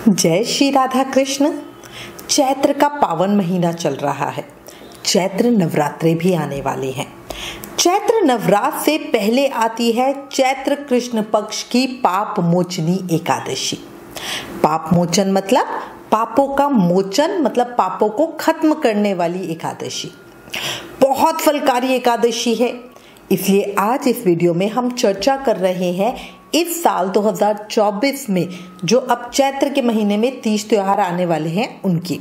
जय श्री राधा कृष्ण। चैत्र का पावन महीना चल रहा है। चैत्र नवरात्रे भी आने वाले हैं। चैत्र नवरात्र से पहले आती है चैत्र कृष्ण पक्ष की पाप मोचनी एकादशी। पाप मोचन मतलब पापों का मोचन, मतलब पापों को खत्म करने वाली एकादशी। बहुत फलकारी एकादशी है, इसलिए आज इस वीडियो में हम चर्चा कर रहे हैं इस साल 2024 में जो अब चैत्र के महीने में 30 त्योहार आने वाले हैं उनकी।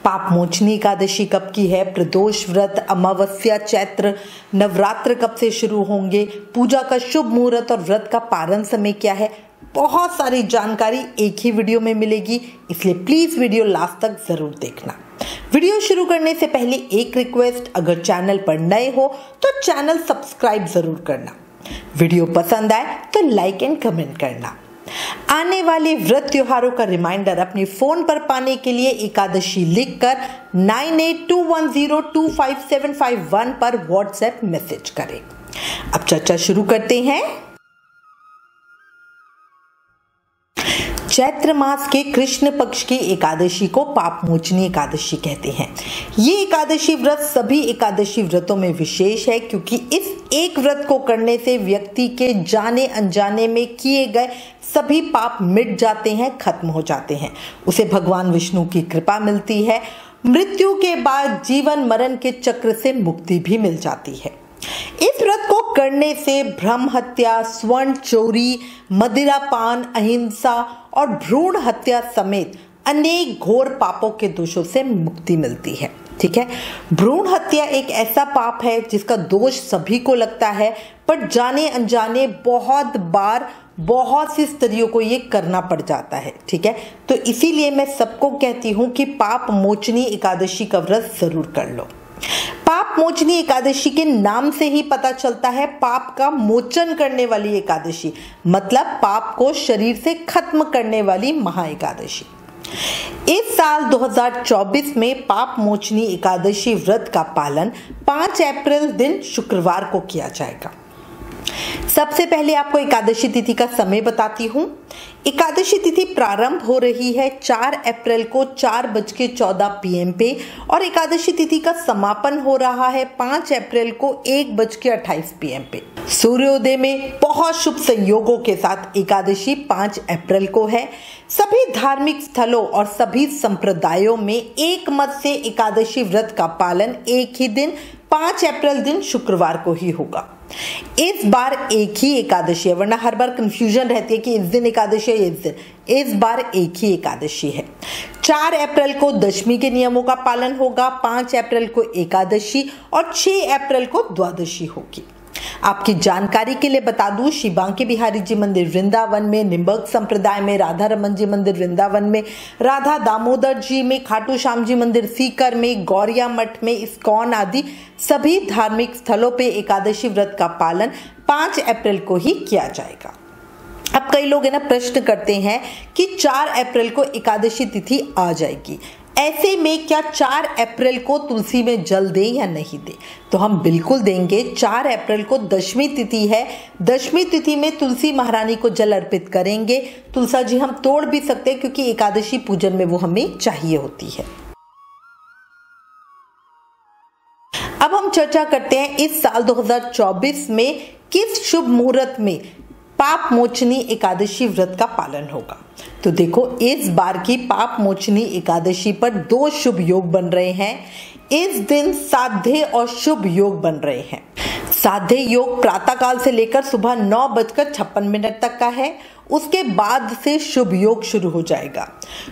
पाप मोचनी एकादशी कब की है, प्रदोष व्रत, अमावस्या, चैत्र नवरात्र कब से शुरू होंगे, पूजा का शुभ मुहूर्त और व्रत का पारण समय क्या है, बहुत सारी जानकारी एक ही वीडियो में मिलेगी, इसलिए प्लीज वीडियो लास्ट तक जरूर देखना। वीडियो शुरू करने से पहले एक रिक्वेस्ट, अगर चैनल पर नए हो तो चैनल सब्सक्राइब जरूर करना। वीडियो पसंद आए तो लाइक एंड कमेंट करना। आने वाले व्रत त्योहारों का रिमाइंडर अपने फोन पर पाने के लिए एकादशी लिखकर 9821025751 पर व्हाट्सएप मैसेज करें। अब चर्चा शुरू करते हैं। चैत्र मास के कृष्ण पक्ष की एकादशी को पाप मोचनी एकादशी कहते हैं। ये एकादशी व्रत सभी एकादशी व्रतों में विशेष है, क्योंकि इस एक व्रत को करने से व्यक्ति के जाने अनजाने में किए गए सभी पाप मिट जाते हैं, खत्म हो जाते हैं। उसे भगवान विष्णु की कृपा मिलती है। मृत्यु के बाद जीवन मरण के चक्र से मुक्ति भी मिल जाती है। इस व्रत को करने से ब्रह्म हत्या, स्वर्ण चोरी, मदिरा पान, अहिंसा और भ्रूण हत्या समेत अनेक घोर पापों के दोषों से मुक्ति मिलती है। ठीक है, भ्रूण हत्या एक ऐसा पाप है जिसका दोष सभी को लगता है, पर जाने अनजाने बहुत बार बहुत सी स्त्रियों को ये करना पड़ जाता है। ठीक है, तो इसीलिए मैं सबको कहती हूँ कि पाप मोचनी एकादशी का व्रत जरूर कर लो। पाप मोचनी एकादशी के नाम से ही पता चलता है पाप का मोचन करने वाली एकादशी, मतलब पाप को शरीर से खत्म करने वाली महा एकादशी। इस साल 2024 में पाप मोचनी एकादशी व्रत का पालन 5 अप्रैल दिन शुक्रवार को किया जाएगा। सबसे पहले आपको एकादशी तिथि का समय बताती हूँ। एकादशी तिथि प्रारंभ हो रही है 4 अप्रैल को 4:14 PM पे और एकादशी तिथि का समापन हो रहा है 5 अप्रैल को 1:28 PM पे। सूर्योदय में बहुत शुभ संयोगों के साथ एकादशी 5 अप्रैल को है। सभी धार्मिक स्थलों और सभी संप्रदायों में एक मत से एकादशी व्रत का पालन एक ही दिन 5 अप्रैल दिन शुक्रवार को ही होगा। इस बार एक ही एकादशी है, वरना हर बार कंफ्यूजन रहती है कि इस दिन एकादशी है इस दिन। इस बार एक ही एकादशी है। 4 अप्रैल को दशमी के नियमों का पालन होगा, 5 अप्रैल को एकादशी और 6 अप्रैल को द्वादशी होगी। आपकी जानकारी के लिए बता दूं, श्री बांके बिहारी जी मंदिर वृंदावन में, निम्बर्ग संप्रदाय में, राधा रमन जी मंदिर वृंदावन में, राधा दामोदर जी में, खाटू श्याम जी मंदिर सीकर में, गौरिया मठ में, इस्कॉन आदि सभी धार्मिक स्थलों पे एकादशी व्रत का पालन 5 अप्रैल को ही किया जाएगा। अब कई लोग है ना प्रश्न करते हैं कि 4 अप्रैल को एकादशी तिथि आ जाएगी, ऐसे में क्या 4 अप्रैल को तुलसी में जल दें या नहीं दें? तो हम बिल्कुल देंगे। 4 अप्रैल को दशमी तिथि है। दशमी तिथि में तुलसी महारानी को जल अर्पित करेंगे। तुलसा जी हम तोड़ भी सकते हैं, क्योंकि एकादशी पूजन में वो हमें चाहिए होती है। अब हम चर्चा करते हैं इस साल 2024 में किस शुभ मुहूर्त में पाप मोचनी एकादशी व्रत का पालन होगा। तो देखो, इस बार की पाप मोचनी एकादशी पर 2 शुभ योग बन रहे हैं। इस दिन साध्य और शुभ योग बन रहे हैं। साध्य योग प्रातःकाल से लेकर सुबह 9:56 तक का है। उसके बाद से शुभ योग शुरू हो जाएगा।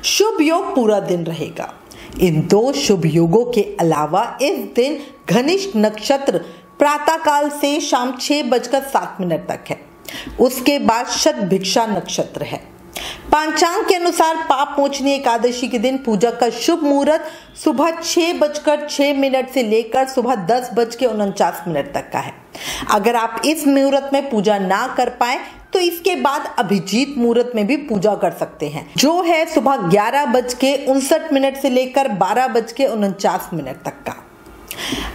शुभ योग पूरा दिन रहेगा। इन 2 शुभ योगों के अलावा इस दिन घनिष्ठ नक्षत्र प्रातःकाल से शाम 6:07 तक है। उसके बाद शतभिक्षा नक्षत्र है। पंचांग के अनुसार पाप मोचनी एकादशी के दिन पूजा का शुभ मुहूर्त सुबह 6:06 से लेकर सुबह 10:49 तक का है। अगर आप इस मुहूर्त में पूजा ना कर पाए तो इसके बाद अभिजीत मुहूर्त में भी पूजा कर सकते हैं, जो है सुबह 11:59 से लेकर 12:49 तक का।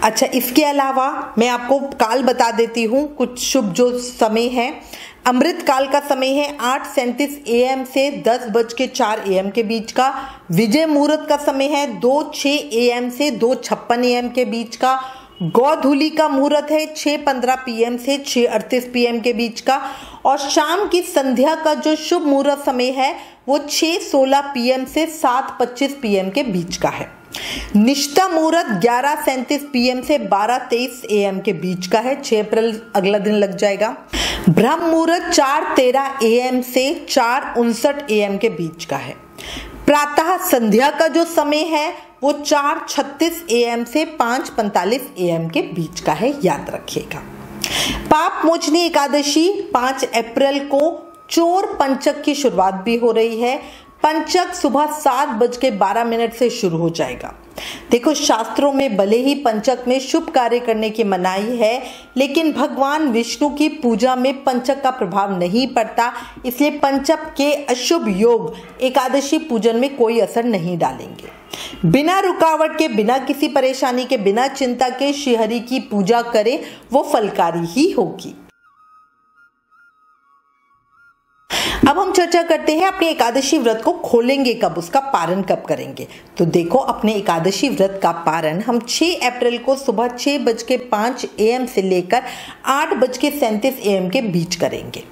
अच्छा, इसके अलावा मैं आपको काल बता देती हूँ कुछ शुभ जो समय है। अमृत काल का समय है 8:37 AM से 10:04 AM के बीच का। विजय मुहूर्त का समय है 2:06 AM से 2:56 AM के बीच का। गोधूली का मुहूर्त है 6:15 PM से 6:38 PM के बीच का। और शाम की संध्या का जो शुभ मुहूर्त समय है वो 6:16 PM से 7:25 PM के बीच का है। निष्ठा मुहूर्त 11:37 PM से 12:23 AM के बीच का है। 6 अप्रैल अगला दिन लग जाएगा। ब्रह्म मुहूर्त 4:13 AM से 4:59 AM के बीच का है। प्रातः संध्या का जो समय है वो 4:36 AM से 5:45 AM के बीच का है, याद रखिएगा। पाप मोचनी एकादशी 5 अप्रैल को चोर पंचक की शुरुआत भी हो रही है। पंचक सुबह 7:12 से शुरू हो जाएगा। देखो, शास्त्रों में भले ही पंचक में शुभ कार्य करने की मनाही है, लेकिन भगवान विष्णु की पूजा में पंचक का प्रभाव नहीं पड़ता, इसलिए पंचक के अशुभ योग एकादशी पूजन में कोई असर नहीं डालेंगे। बिना रुकावट के, बिना किसी परेशानी के, बिना चिंता के श्रीहरि की पूजा करें, वो फलकारी ही होगी। अब हम चर्चा करते हैं अपने एकादशी व्रत को खोलेंगे कब, उसका पारण कब करेंगे। तो देखो, अपने एकादशी व्रत का पारण हम 6 अप्रैल को सुबह 6:05 AM से लेकर 8:37 AM के बीच करेंगे।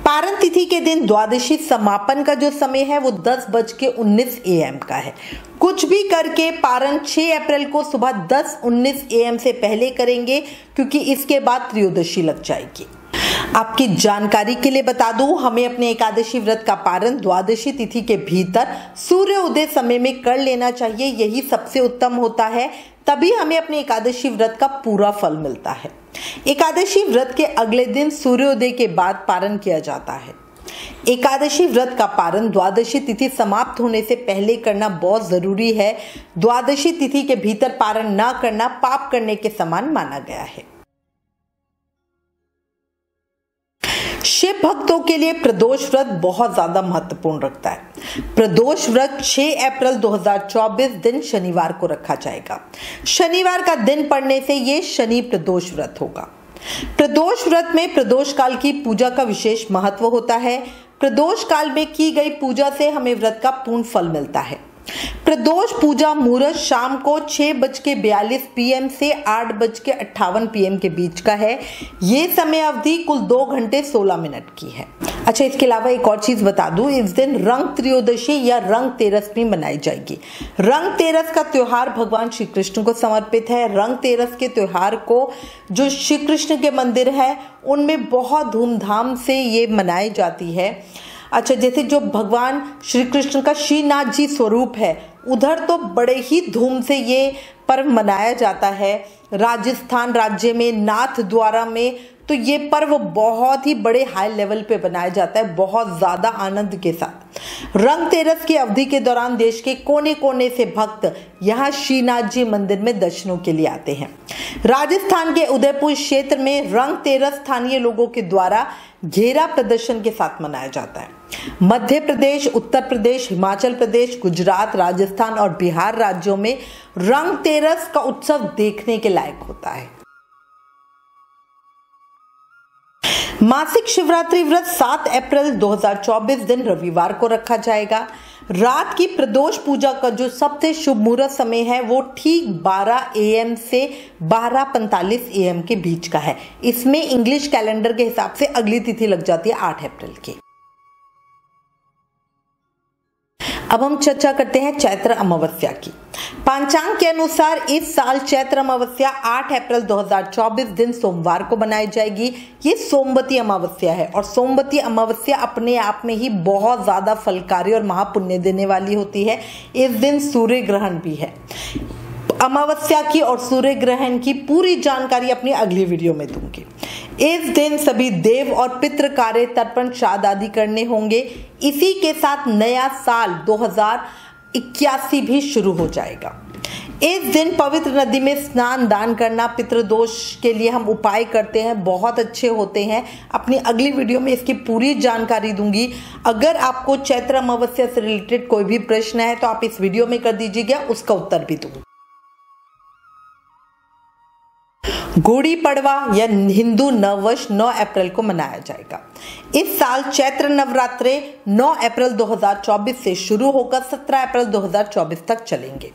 पारण तिथि के दिन द्वादशी समापन का जो समय है वो 10:19 AM का है। कुछ भी करके पारण 6 अप्रैल को सुबह 10:19 AM से पहले करेंगे, क्योंकि इसके बाद त्रयोदशी लग जाएगी। आपकी जानकारी के लिए बता दूं, हमें अपने एकादशी व्रत का पारण द्वादशी तिथि के भीतर सूर्य उदय समय में कर लेना चाहिए, यही सबसे उत्तम होता है, तभी हमें अपने एकादशी व्रत का पूरा फल मिलता है। एकादशी व्रत के अगले दिन सूर्योदय के बाद पारण किया जाता है। एकादशी व्रत का पारण द्वादशी तिथि समाप्त होने से पहले करना बहुत जरूरी है। द्वादशी तिथि के भीतर पारण न करना पाप करने के समान माना गया है। शिव भक्तों के लिए प्रदोष व्रत बहुत ज्यादा महत्वपूर्ण रखता है। प्रदोष व्रत 6 अप्रैल 2024 दिन शनिवार को रखा जाएगा। शनिवार का दिन पड़ने से ये शनि प्रदोष व्रत होगा। प्रदोष व्रत में प्रदोष काल की पूजा का विशेष महत्व होता है। प्रदोष काल में की गई पूजा से हमें व्रत का पूर्ण फल मिलता है। प्रदोष पूजा मुहूर्त शाम को 6:42 PM से 8:58 PM के बीच का है। ये समय अवधि कुल 2 घंटे 16 मिनट की है। अच्छा, इसके अलावा एक और चीज बता दूं, इस दिन रंग त्रयोदशी या रंग तेरस भी मनाई जाएगी। रंग तेरस का त्योहार भगवान श्री कृष्ण को समर्पित है। रंग तेरस के त्योहार को जो श्री कृष्ण के मंदिर है उनमें बहुत धूमधाम से ये मनाई जाती है। अच्छा, जैसे जो भगवान श्री कृष्ण का श्रीनाथ जी स्वरूप है, उधर तो बड़े ही धूम से ये पर्व मनाया जाता है। राजस्थान राज्य में नाथ द्वारा में तो ये पर्व बहुत ही बड़े हाई लेवल पे बनाया जाता है, बहुत ज्यादा आनंद के साथ। रंग तेरस की अवधि के दौरान देश के कोने कोने से भक्त यहाँ श्रीनाथ जी मंदिर में दर्शनों के लिए आते हैं। राजस्थान के उदयपुर क्षेत्र में रंग तेरस स्थानीय लोगों के द्वारा घेरा प्रदर्शन के साथ मनाया जाता है। मध्य प्रदेश, उत्तर प्रदेश, हिमाचल प्रदेश, गुजरात, राजस्थान और बिहार राज्यों में रंग तेरस का उत्सव देखने के लायक होता है। मासिक शिवरात्रि व्रत 7 अप्रैल 2024 दिन रविवार को रखा जाएगा। रात की प्रदोष पूजा का जो सबसे शुभ मुहूर्त समय है वो ठीक 12 AM से 12:45 AM के बीच का है। इसमें इंग्लिश कैलेंडर के हिसाब से अगली तिथि लग जाती है 8 अप्रैल की। अब हम चर्चा करते हैं चैत्र अमावस्या की। पंचांग के अनुसार इस साल चैत्र अमावस्या 8 अप्रैल 2024 दिन सोमवार को बनाई जाएगी। ये सोमवती अमावस्या है और सोमवती अमावस्या अपने आप में ही बहुत ज्यादा फलकारी और महापुण्य देने वाली होती है। इस दिन सूर्य ग्रहण भी है। अमावस्या की और सूर्य ग्रहण की पूरी जानकारी अपनी अगली वीडियो में दूंगी। इस दिन सभी देव और पितृ कार्य, तर्पण, श्राद्ध आदि करने होंगे। इसी के साथ नया साल 2081 भी शुरू हो जाएगा। इस दिन पवित्र नदी में स्नान दान करना, पितृदोष के लिए हम उपाय करते हैं, बहुत अच्छे होते हैं। अपनी अगली वीडियो में इसकी पूरी जानकारी दूंगी। अगर आपको चैत्र अमावस्या से रिलेटेड कोई भी प्रश्न है तो आप इस वीडियो में कर दीजिएगा, उसका उत्तर भी दूंगी। गुड़ी पड़वा या हिंदू नववर्ष 9 अप्रैल को मनाया जाएगा। इस साल चैत्र नवरात्रे 9 अप्रैल 2024 से शुरू होकर 17 अप्रैल 2024 तक चलेंगे।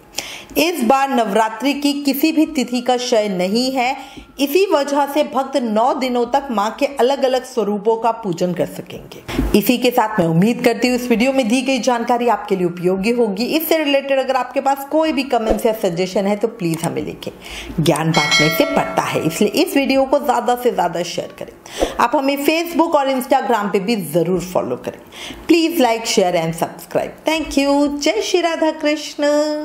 इस बार नवरात्रि की किसी भी तिथि का क्षय नहीं है, इसी वजह से भक्त 9 दिनों तक मां के अलग अलग स्वरूपों का पूजन कर सकेंगे। इसी के साथ मैं उम्मीद करती हूँ इस वीडियो में दी गई जानकारी आपके लिए उपयोगी होगी। इससे रिलेटेड अगर आपके पास कोई भी कमेंट्स या सजेशन है तो प्लीज हमें लिखें। ज्ञान बांटने से बढ़ता है, इसलिए इस वीडियो को ज्यादा से ज्यादा शेयर करें। आप हमें फेसबुक और इंस्टाग्राम पे भी जरूर फॉलो करें। Please like, share and subscribe. Thank you. जय श्री राधा कृष्ण।